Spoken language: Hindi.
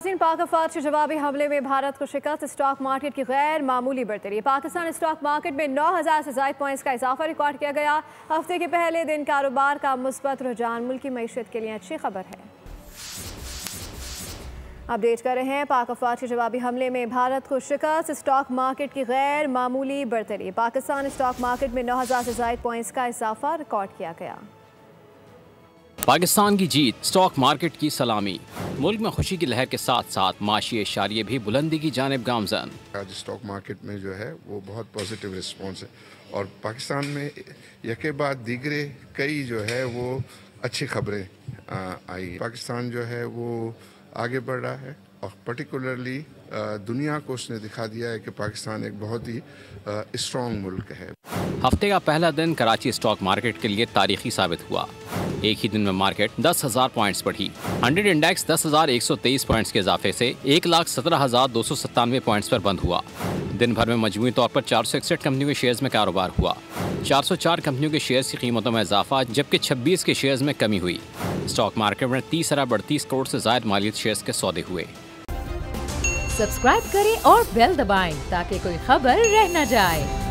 पाक अफवाज के जवाबी हमले में भारत को शिकस्त, स्टॉक मार्केट की गैर मामूली बढ़तरी। पाकिस्तान स्टॉक मार्केट में 9,000 से ज़ायद पॉइंट्स का इजाफा रिकॉर्ड किया गया। हफ्ते के पहले दिन कारोबार का मुस्बत रुझान मुल्क की मईशत के लिए अच्छी खबर है। अपडेट कर रहे हैं, पाक अफवाज के जवाबी हमले में भारत को शिकस्त, स्टॉक मार्केट की गैर मामूली बढ़तरी। पाकिस्तान स्टॉक मार्केट में 9,000 से ज़ायद पॉइंट्स का इजाफा रिकॉर्ड किया गया। पाकिस्तान की जीत, स्टॉक मार्केट की सलामी। मुल्क में खुशी की लहर के साथ साथ माशी एशारिये भी बुलंदी की जानिब गामजन। आज स्टॉक मार्केट में जो है वो बहुत पॉजिटिव रिस्पॉन्स है और पाकिस्तान में यके बाद दीगरे कई जो है वो अच्छी खबरें आई। पाकिस्तान जो है वो आगे बढ़ रहा है और पर्टिकुलरली दुनिया को उसने दिखा दिया है कि पाकिस्तान एक बहुत ही स्ट्रॉन्ग मुल्क है। हफ्ते का पहला दिन कराची स्टॉक मार्केट के लिए तारीखी साबित हुआ। एक ही दिन में मार्केट 10,000 पॉइंट्स बढ़ी। 100 इंडेक्स 10,123 पॉइंट्स के इजाफे से 1,17,297 पॉइंट्स पर बंद हुआ। दिन भर में मजमूई तौर पर 461 कंपनियों के शेयर्स में कारोबार हुआ। 404 कंपनियों के शेयर्स की कीमतों में इजाफा, जबकि 26 के शेयर्स में कमी हुई। स्टॉक मार्केट में 30,38 करोड़ से ज्यादा मालियत शेयर्स के सौदे हुए। सब्सक्राइब करें और बेल दबाएं ताकि कोई खबर रह न जाए।